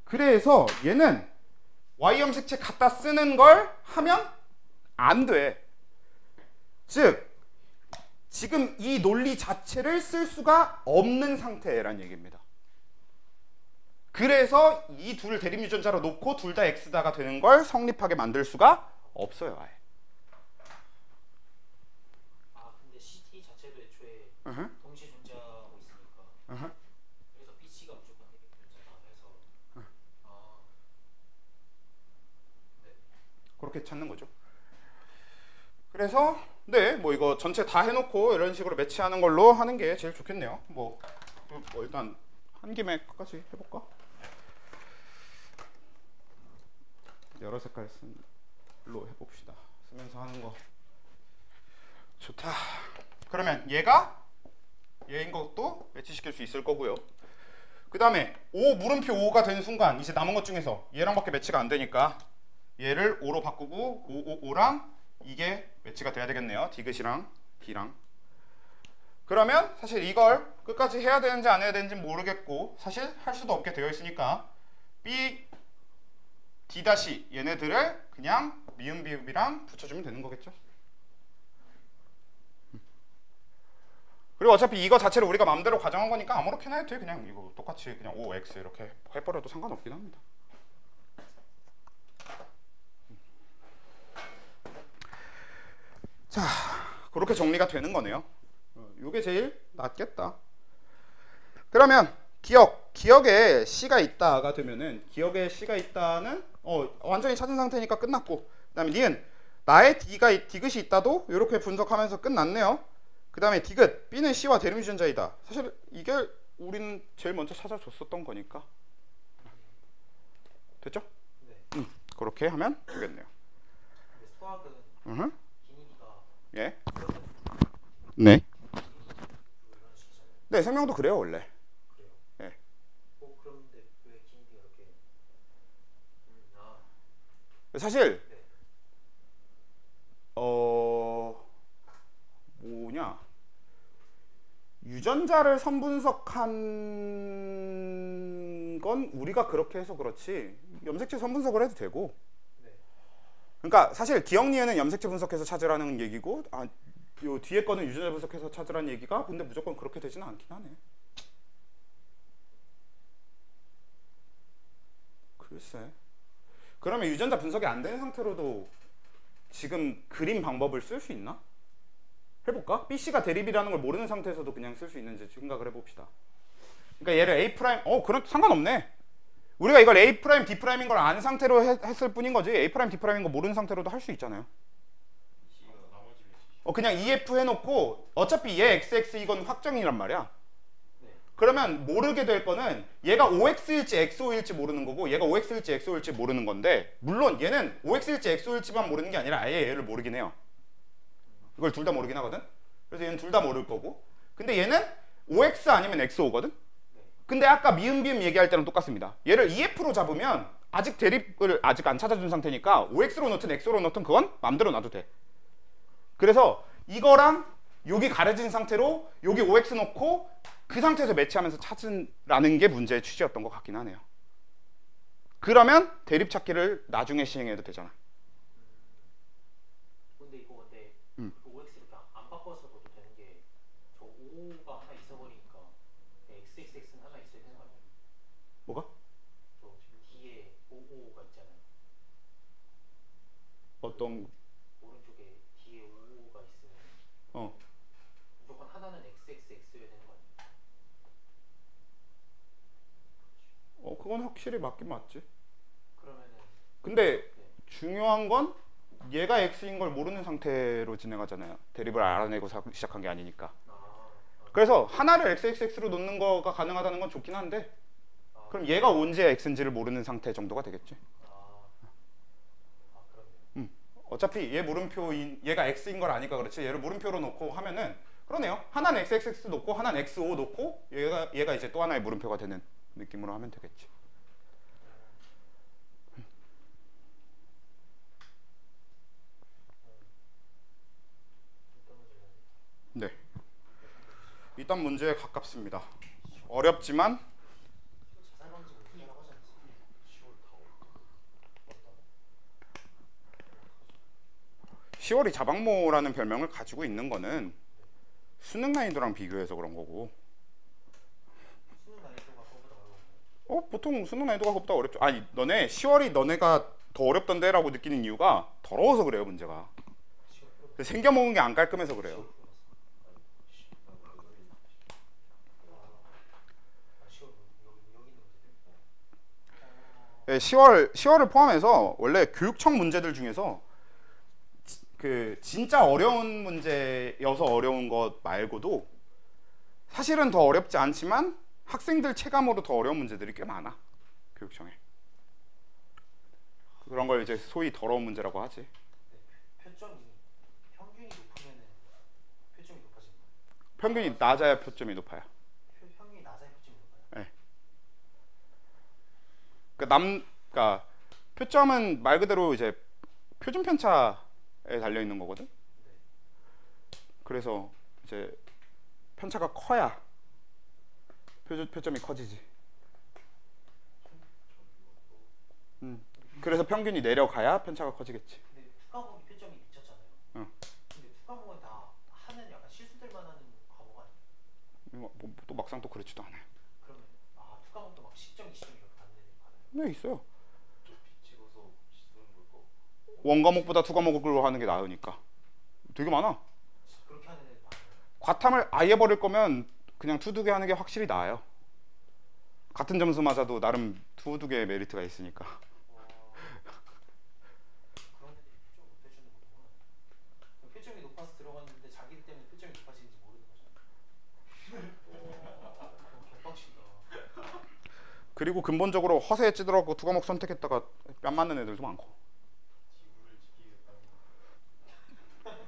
그래서 얘는 Y염색체 갖다 쓰는 걸 하면 안 돼. 즉 지금 이 논리 자체를 쓸 수가 없는 상태란 얘기입니다. 그래서 이 둘 대립 유전자로 놓고 둘 다 X다가 되는 걸 성립하게 만들 수가 없어요. 아예. 아 근데 CT 자체도 애초에 동시 존재하고 있으니까. 그래서 BC가 무조건 대립 유전자다 해서. 네. 그렇게 찾는 거죠. 그래서 네, 뭐 이거 전체 다 해놓고 이런 식으로 매치하는 걸로 하는 게 제일 좋겠네요. 뭐 일단 한 김에 끝까지 해볼까? 여러 색깔 쓴로 해봅시다. 쓰면서 하는 거 좋다. 그러면 얘인 것도 매치시킬 수 있을 거고요. 그 다음에 O 물음표 5가 된 순간 이제 남은 것 중에서 얘랑밖에 매치가 안 되니까 얘를 5로 바꾸고 5랑 이게 매치가 돼야 되겠네요. 디귿이랑 B랑. 그러면 사실 이걸 끝까지 해야 되는지 안 해야 되는지 모르겠고 사실 할 수도 없게 되어 있으니까 B, D' 얘네들을 그냥 미음 비읍이랑 붙여주면 되는 거겠죠. 그리고 어차피 이거 자체를 우리가 마음대로 가정한 거니까 아무렇게나 해도 돼. 그냥 이거 똑같이 그냥 OX 이렇게 해버려도 상관없긴 합니다. 자, 그렇게 정리가 되는 거네요. 이게 제일 낫겠다. 그러면 기억에 C가 있다가 되면은 기억에 C가 있다는 완전히 찾은 상태니까 끝났고, 그다음에 니은 나의 디귿이 있다도 이렇게 분석하면서 끝났네요. 그다음에 디귿 B는 C와 대립 유전자이다. 사실 이게 우리는 제일 먼저 찾아줬었던 거니까 됐죠? 네. 그렇게 하면 되겠네요. 근데 수학은 기니가 예. 네. 이런 식이잖아요. 네, 생명도 그래요 원래. 그래요. 예. 그런데 왜 기니가 이렇게? 사실 네. 뭐냐, 유전자를 선분석한 건 우리가 그렇게 해서 그렇지 염색체 선분석을 해도 되고. 네. 그러니까 사실 기억 니은은 염색체 분석해서 찾으라는 얘기고, 요 뒤에 거는 유전자 분석해서 찾으라는 얘기가, 근데 무조건 그렇게 되지는 않긴 하네. 글쎄. 그러면 유전자 분석이 안 되는 상태로도 지금 그림 방법을 쓸 수 있나? 해볼까? BC가 대립이라는 걸 모르는 상태에서도 그냥 쓸 수 있는지 생각을 해봅시다. 그러니까 얘를 A 프라임, 그럼 상관없네. 우리가 이걸 A 프라임, D 프라임인 걸 아는 상태로 했을 뿐인 거지. A 프라임, D 프라임인 거 모르는 상태로도 할 수 있잖아요. 그냥 EF 해놓고 어차피 얘 XX 이건 확정이란 말이야. 그러면 모르게 될 거는 얘가 OX일지 XO일지 모르는 거고 얘가 OX일지 XO일지 모르는 건데, 물론 얘는 OX일지 XO일지만 모르는 게 아니라 아예 얘를 모르긴 해요. 이걸 둘 다 모르긴 하거든. 그래서 얘는 둘 다 모를 거고, 근데 얘는 OX 아니면 XO거든. 근데 아까 미음 비음 얘기할 때랑 똑같습니다. 얘를 EF로 잡으면 아직 대립을 아직 안 찾아준 상태니까 OX로 넣든 XO로 넣든 그건 마음대로 놔도 돼. 그래서 이거랑 여기 가려진 상태로 여기 OX 넣고 그 상태에서 매치하면서 찾으라는 게 문제의 취지였던 것 같긴 하네요. 그러면 대립 찾기를 나중에 시행해도 되잖아. 근데 이거 OX 이렇게 안 바꿔서 넣어도 되는 게 저 5가 하나 있어버리니까 XXX는 하나 있어야 되는 거 아니에요? 뭐가? 저 뒤에 55가 있잖아요. 어떤? 오른쪽에 뒤에 55가 있으면 무조건 하나는 XXX여야 되는 거 아니에요? 그건 확실히 맞긴 맞지. 그러면은 근데 중요한 건 얘가 X인 걸 모르는 상태로 진행하잖아요. 대립을 알아내고 시작한 게 아니니까. 그래서 하나를 xxx로 놓는 거가 가능하다는 건 좋긴 한데 그럼 얘가 언제 x인지를 모르는 상태 정도가 되겠지. 그렇네요. 어차피 얘 물음표 얘가 x인 걸 아니까 그렇지. 얘를 물음표로 놓고 하면은 그러네요. 하나는 xxx 놓고 하나는 xo 놓고 얘가 이제 또 하나의 물음표가 되는 느낌으로 하면 되겠지. 네. 일단 문제에 가깝습니다. 어렵지만 자살 방지 못하라고 하지 않았어요? 10월이 자박모라는 별명을 가지고 있는 거는 수능 난이도랑 비교해서 그런 거고. 수능 난이도가 그거보다 어려운가요? 보통 수능 난이도가 그것보다 어렵죠. 아니 너네 10월이 너네가 더 어렵던데 라고 느끼는 이유가 더러워서 그래요. 문제가 생겨먹은 게 안 깔끔해서 그래요. 10월을 포함해서 원래 교육청 문제들 중에서 그 진짜 어려운 문제여서 어려운 것 말고도 사실은 더 어렵지 않지만 학생들 체감으로 더 어려운 문제들이 꽤 많아. 교육청에. 그런 걸 이제 소위 더러운 문제라고 하지. 표점이 평균이 높으면은 표점이 높아지는 거예요? 평균이 낮아야 표점이 높아요. 평균이 낮아야 표점이 높아요? 네. 그러니까 표점은 말 그대로 이제 표준 편차에 달려 있는 거거든. 그래서 이제 편차가 커야 표점이 커지지. 그래서 평균이 내려가야 편차가 커지겠지. 근데 투과목이 표점이 미쳤잖아요. 근데 투과목은 다 하는 약간 실수들만 하는 과목 아니에요? 또 막상 또 그렇지도 않아요. 그러면 투과목도 막 10점, 20점 이렇게 받는 애들 많아요? 네, 있어요. 찍어서 쓰는 걸 거. 원 과목보다 투 과목으로 하는 게 나으니까. 되게 많아. 그렇게 하는 애들 많아요? 과탐을 아예 버릴 거면 그냥 투 두 개 하는 게 확실히 나아요. 같은 점수 맞아도 나름 투 두 개의 메리트가 있으니까. 그런 애들이 표점 못 해주는 거구나. 그럼 표점이 높아서 들어갔는데 자기들 때문에 표점이 높아지는지 모르는 거잖아. 개빡치다. 그리고 근본적으로 허세에 찌들어갖고 투 과목 선택했다가 뺨 맞는 애들도 많고. 지구를 지키겠다는 거.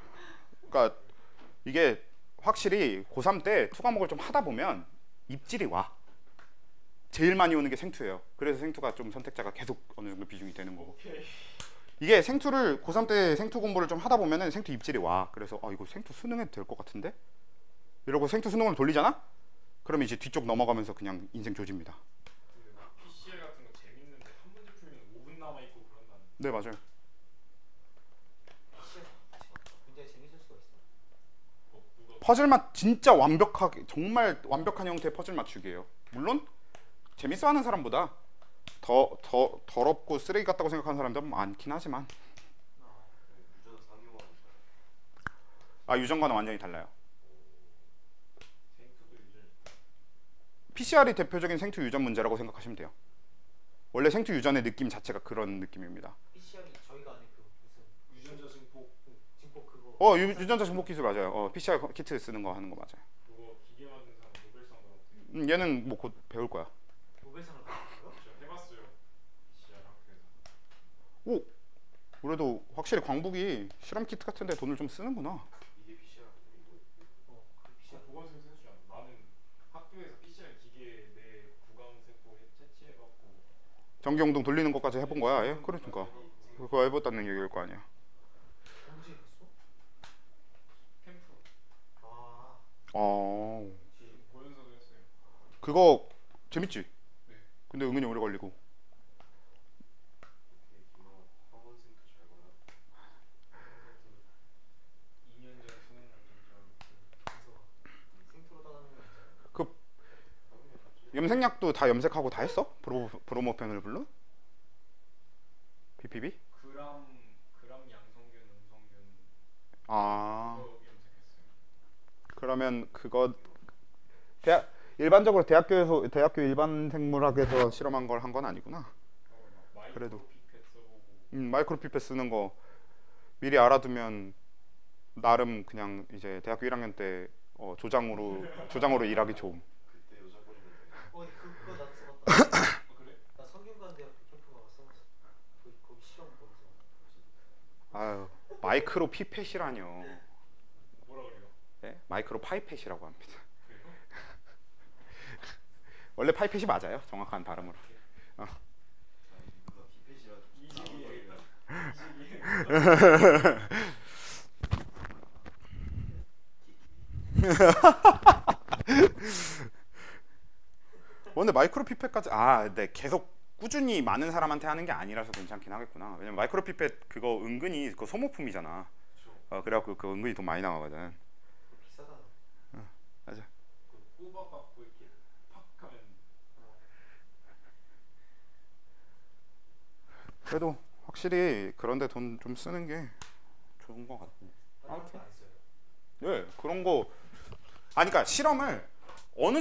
그러니까 이게 확실히 고3 때 투 과목을 좀 하다 보면 입질이 와. 제일 많이 오는 게 생투예요. 그래서 생투가 좀 선택자가 계속 어느 정도 비중이 되는 거고. 이게 생투를 고3 때 생투 공부를 좀 하다 보면은 생투 입질이 와. 그래서 이거 생투 수능해도 될 것 같은데? 이러고 생투 수능을 돌리잖아? 그러면 이제 뒤쪽 넘어가면서 그냥 인생 조집니다. 근데 막 PCL 같은 거 재밌는데 한 문제 풀면 5분 남아 있고 그런다는. 네, 맞아요. 굉장히 재밌을 수가 있어. 퍼즐 맛 진짜 완벽하게 정말 완벽한 형태의 퍼즐 맞추기예요. 물론 재밌어하는 사람보다 더 더럽고 쓰레기 같다고 생각하는 사람도 많긴 하지만 유전 상용화는 유전과는 완전히 달라요. 생투도 유전. PCR이 대표적인 생투 유전 문제라고 생각하시면 돼요. 원래 생투 유전의 느낌 자체가 그런 느낌입니다. PCR이 저희가 아는 그 무슨 유전자 증폭 증폭 그거. 유전자 증폭 기술 맞아요. PCR 키트 쓰는 거 하는 거 맞아요. 그거 기계 만든 사람 노벨상 받았어요. 얘는 뭐 곧 배울 거야. 노벨상을 받았고요? 저 해봤어요. PCR 학교에서. 오, 그래도 확실히 광북이 실험 키트 같은데 돈을 좀 쓰는구나. 이게 PCR 이거 그 PCR 보건생 세수지 않아. 나는 학교에서 PCR 기계 내 구강세포 채취해갖고 전기용동 돌리는 것까지 해본 거야. 예? 그러니까 그거 해봤다는 얘기일 거 아니야. 언제 했어? 캠프 고연서도 했어요. 그거 재밌지? 네. 근데 은근히 오래 걸리고. 이렇게 기너 학원생도 잘 봐요. 2년 전 수능 날좀 그래서 생투로 따는 거 그 염색약도 다 염색하고 다 했어? 브로모펜을 PPB? 그람 양성균 음성균 아, 그거 염색했어요. 그러면 그거 일반적으로 대학교 일반 생물학에서 실험한 걸 한 건 아니구나. 그래도. 마이크로 피펫 써보고 마이크로 피펫 쓰는 거 미리 알아두면 나름 그냥 이제 대학교 1학년 때 조장으로 일하기 좋음. 그때 여자 꼬리면 돼. 근데 그거 나도 써봤다. 그래? 나 성균관대학교 캠프 가서 써봤어. 거기 실험 거기서. 아유, 마이크로 피펫이라뇨. 뭐라 그래요? 네? 마이크로 파이펫이라고 합니다. 그래요? 원래 파이펫이 맞아요. 정확한 발음으로. 누가 피펫이라 이직이 근데 마이크로 피펫까지 네, 계속 꾸준히 많은 사람한테 하는 게 아니라서 괜찮긴 하겠구나. 왜냐면 마이크로 피펫 그거 은근히 그거 소모품이잖아. 그래갖고 그거 은근히 돈 많이 나가거든. 비싸다. 맞아. 그 꼬박받고 이렇게 팍 하면 그래도 확실히 그런데 돈 좀 쓰는 게 좋은 것 같아. 안 써요? 예, 그런 거. 그러니까 실험을 어느 정도